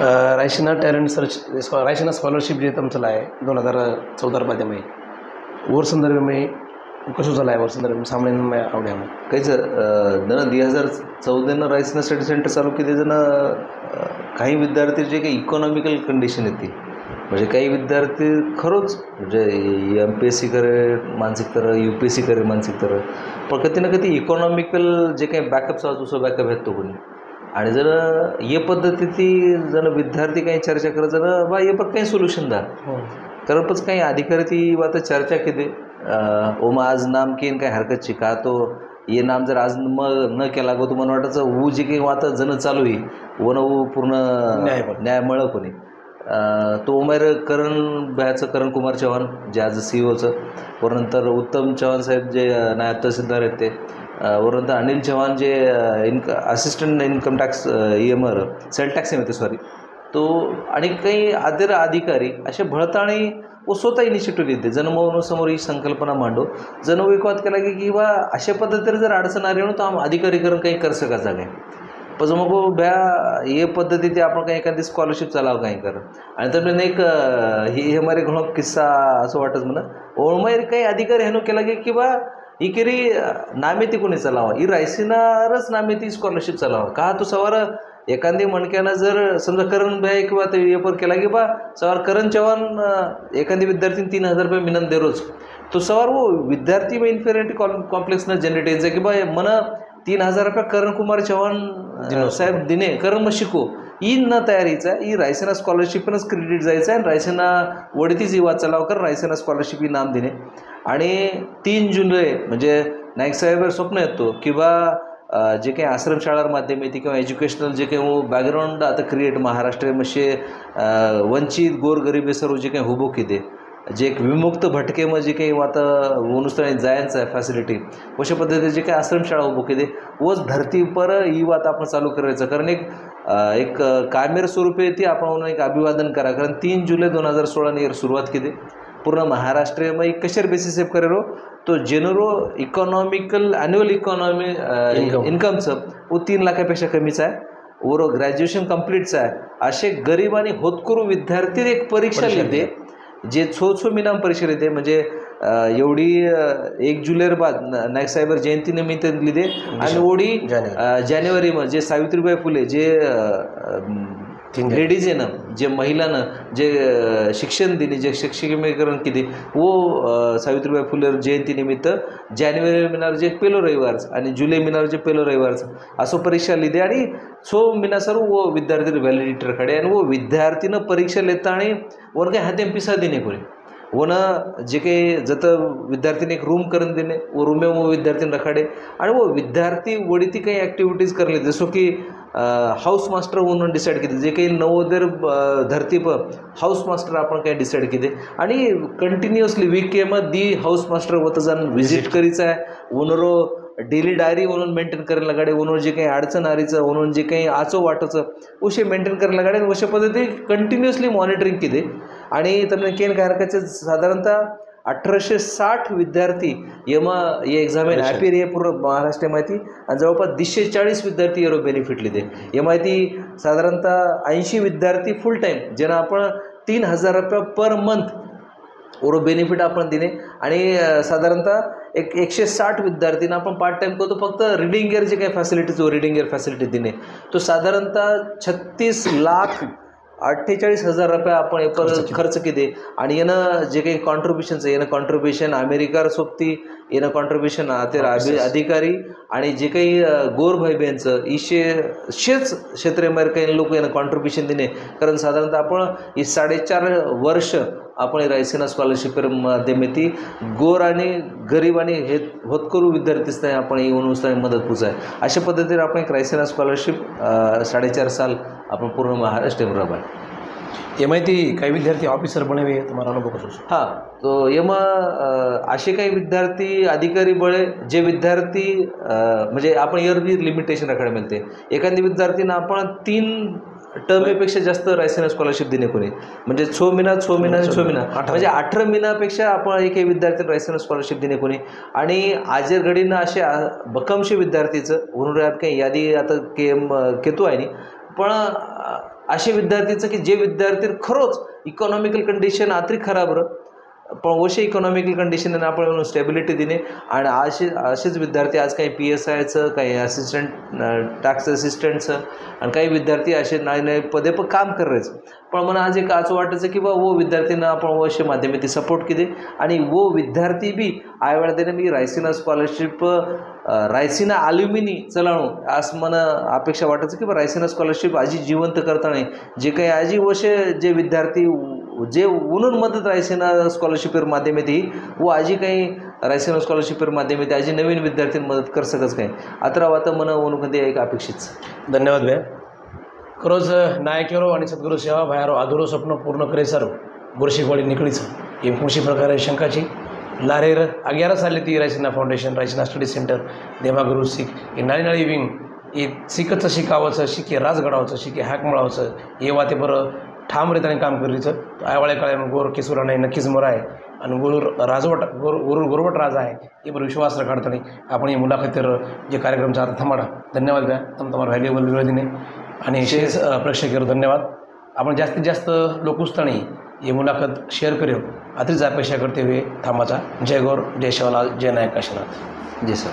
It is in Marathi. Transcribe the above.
Raisina talent search Raisina scholarship जे तुमचं आहे 2014 में और संदर्भ में कसं झालं आहे वर संदर्भ सामने में आवड्या काहीच जण 2014 रायसिना स्टडी सेंटर चालू केले जण काही विद्यार्थी जे काही इकॉनॉमिकल कंडिशन येते म्हणजे काही विद्यार्थी खरोच म्हणजे MPSC करे मानसिक तर UPSC करे मानसिक तर पण कधी ना कधी इकॉनॉमिकल जे काही बॅकअप दुसरं बॅकअप येतो कोणी आणि जर ये पद्धती ती जण विद्यार्थी काही चर्चा करत जण बा ये पण काही सोल्युशन दा कारण पण काही अधिकारी ती आता चर्चा केली ओम आज नाम केन काही हरकत का तो ये नाम जर आज न केला गो तो मला वाटायचं ऊ जे काही आता जण चालू आहे वन ऊ पूर्ण न्याय मळ कोणी तो उमेर करण कुमार चव्हाण जे आज CEOचं वरनंतर उत्तम चव्हाण साहेब जे नायब तहसीलदार आहेत ते वरनंतर अनिल चव्हाण जे assistant income tax EMR sale tax येते सॉरी तो आणि काही आदर अधिकारी असे भळताणी व स्वतः इनिशिएटिव्ह घेते जनमौनसमोर ही संकल्पना मांडो जनविकवाद केला की बा अशा पद्धतीने जर अडचण आली तो आम अधिकारीकरण काही कर सका जागे पण मग ब्या ये पद्धती ते आपण काही एखादी स्कॉलरशिप चालावं काही कर आणि तर एक हे मारे घणो किस्सा असं वाटत म्हणा ओळमायर काही अधिकारी हेनो केला की बा ही केरी नामेती कोणी चालावा ही रायसिनारच नामेती स्कॉलरशिप चालावा का तो सवार एखादी मणक्यानं जर समजा करण भाई किंवा ते पेपर केला की बा सवार करण चव्हाण एखादी विद्यार्थी 3000 रुपये मिनन दे रोज तो सवार वो विद्यार्थी में इन्फेरिटी कॉम्प्लेक्सनं जनरेट यायचं की बा मन 3000 रुपये करण कुमार चव्हाण साहेब दिने करण मग शिको ही न तयारीचा ही रायसिना स्कॉलरशिपनंच क्रेडिट जायचं आहे आणि रायसिना वडतीच ही वाद चालाव कर रायसिना स्कॉलरशिप ही नाम दिने आणि 3 जुलै म्हणजे नाईक साहेब स्वप्न येतो किंवा जे काही आश्रमशाळार माध्यम येते किंवा एज्युकेशनल जे काही बॅकग्राऊंड आता क्रिएट महाराष्ट्र मातशे वंचित गोरगरीबे सर्व जे काही हुबो किते जे एक विमुक्त भटके मग जे काही आता अनुस्थळी जायचं आहे फॅसिलिटी अशा पद्धतीने जे काही आश्रमशाळा उभो केले वच धरती पर ही वात आपण चालू करायचं कारण एक कामेर स्वरूपे ती आपण एक अभिवादन करा कारण 3 जुलै 2016 सुरुवात केली पूर्ण महाराष्ट्र में कशर बेसिस करेरो तो जेनरो इकॉनॉमिकल ॲन्युअल इकॉनॉमी इन्कमचं वो 3 लाखापेक्षा कमीच आहे वर ग्रॅज्युएशन कम्प्लीटचं आहे असे गरीब आणि होतकरू विद्यार्थी एक परीक्षा लिहिते जे छो मिनाम परीक्षा लिहिते म्हणजे एवढी 1 जुलै बाद नाईक साहेबर जयंती निमित्त लिहिते आणि ओढी जानेवारी मध्ये सावित्रीबाई फुले जे लेडीज आहे ना जे महिलांना जे शिक्षण दिले जे शिक्षकीकरण केले वो सावित्रीबाई फुले जयंती निमित्त जानेवारी महिन्यावर जे पहिलो रविवार आणि जुलै महिन्यावर जे पहिलो रविवार असं परीक्षा लिहिते आणि सो महिना सर्व वो विद्यार्थी व्हॅलिडिटरकडे आणि वो विद्यार्थीनं परीक्षा लेता आणि वर काही हाते पिसा देणे कोणी वन जे काही जतं विद्यार्थीने एक रूम करून देणे व रूमे वो विद्यार्थी रखाडे आणि वो विद्यार्थी वडीती काही ॲक्टिव्हिटीज करले जसं की हाऊस मास्टर म्हणून डिसाईड केले जे काही नवोदय धरती पर हाऊस मास्टर आपण काही डिसाईड केले आणि कंटिन्युअसली वीकेमध्ये हाऊस मास्टर होतं जाऊन व्हिजिट करीचं आहे उनरो डेली डायरी म्हणून मेंटेन करायला गाडे म्हणून जे काही अडचण आरीचं म्हणून जे काही आचो वाटचं उशे मेंटेन करायला गाडे अशा पद्धती कंटिन्युअसली मॉनिटरिंग केले आणि त्यांना केन कारकाचे साधारणतः 1860 विद्यार्थी ये एक्झाम ॲपियर हे पूर्ण महाराष्ट्र माहिती आणि जवळपास 240 विद्यार्थी येरो बेनिफिट लिहिले हे माहिती साधारणतः 80 विद्यार्थी फुल टाईम ज्यांना आपण 3000 रुपये पर मंथ ओरो बेनिफिट आपण दिले आणि साधारणतः 160 विद्यार्थींना आपण पार्ट टाइम करतो फक्त रीडिंग ईयर जे काही फॅसिलिटीज रीडिंग ईयर फॅसिलिटी दिने तो साधारणतः 36,48,000 रुपये आपण खर्च केले आणि यानं जे काही कॉन्ट्रीब्युशनचं यानं कॉन्ट्रीब्युशन अमेरिकार सोबती यानं कॉन्ट्रीब्युशन अधिकारी आणि जे काही गोर भाई बहिणचं शेच क्षेत्रामध्ये काही लोक यानं कॉन्ट्रीब्युशन दिने कारण साधारणतः आपण ही 4.5 वर्ष आपण रायसिना स्कॉलरशिप माध्यमेती गोर आणि गरीब आणि हे होतकरू विद्यार्थी आपण येऊन मदत पुचाय अशा पद्धतीने आपण एक रायसिना स्कॉलरशिप 4.5 साल आपण पूर्ण महाराष्ट्र राबवाय ये माहिती काही विद्यार्थी ऑफिसर बनावे तुम्हाला अनुभव कसो हां तो येमा असे काही विद्यार्थी अधिकारी बळे जे विद्यार्थी म्हणजे आपण इयरली लिमिटेशन राखायला मिळते एखादी विद्यार्थींना आपण 3 टर्मपेक्षा जास्त रायसिना स्कॉलरशिप देणे कोणी म्हणजे 6 महिना म्हणजे 18 महिन्यापेक्षा आपण एक विद्यार्थी रायसिना स्कॉलरशिप देणे कोणी आणि आजर घडीनं असे बकमशे विद्यार्थीचं म्हणून काही यादी आता केतू आहे पण असे विद्यार्थीचं की जे विद्यार्थी खरोच इकॉनॉमिकल कंडिशन आतरी खराब पण असे इकॉनॉमिकल कंडिशन आपण स्टेबिलिटी देणे आणि असेच विद्यार्थी आज काही PSIचं काही असिस्टंट टॅक्स असिस्टंटचं आणि काही विद्यार्थी असे नए पदे पण काम करायचं पण मला आज एक असं वाटायचं की बा वो विद्यार्थ्यांना आपण असे माध्यमातून सपोर्ट केले आणि वो विद्यार्थी बी आयवेळा त्याने मी रायसिना स्कॉलरशिप रायसिना अल्युमिनी चलावू असं मला अपेक्षा वाटायचं की बा रायसिना स्कॉलरशिप आजी जिवंत करताना जे काही आजी वशे जे विद्यार्थी जे उन्हून मदत रायसिना स्कॉलरशिपेर माध्यमेती व आजी काही रायसिना स्कॉलरशिपेर माध्यमेती आजी नवीन विद्यार्थ्यांना मदत कर सकच काही अतरा वाता मन ओनकंदी एक अपेक्षित धन्यवाद भैया खरोच नायकेरो आणि सद्गुरू सेवा भायारो अधुरो स्वप्न पूर्ण करे सर गुरुशिकवाडी निकळीचं एम कुशी प्रकारे शंकाची लारेर 11 साली ती Raisina foundation Raisina study centre देवागुरु सीख हे नाळी नाळी विंग हे शिकचं शिकावचं शिके राज घडावचं शिके हाक मिळावचं हे वाते बरं ठाम रीतीने काम करीचं आयवाळे काळे गोर किशोर नाही नक्कीच मोर आहे आणि गुरु राजवट गुरुवट राजा आहे हे बरं विश्वास काढताना आपण ही मुलाखतीर जे कार्यक्रमचा आता थांबाडा धन्यवाद भैया तुम्हाला व्हॅल्युएबल वेळ दिने आणि शेष प्रेक्षकांना धन्यवाद आपण जास्तीत जास्त लोकुस्तानी ये मुलाखत शेअर करू अतिच अपेक्षा करते हुए थांबाचा जय गौर जय शिवलाल जय नायक काशीनाथ जय सर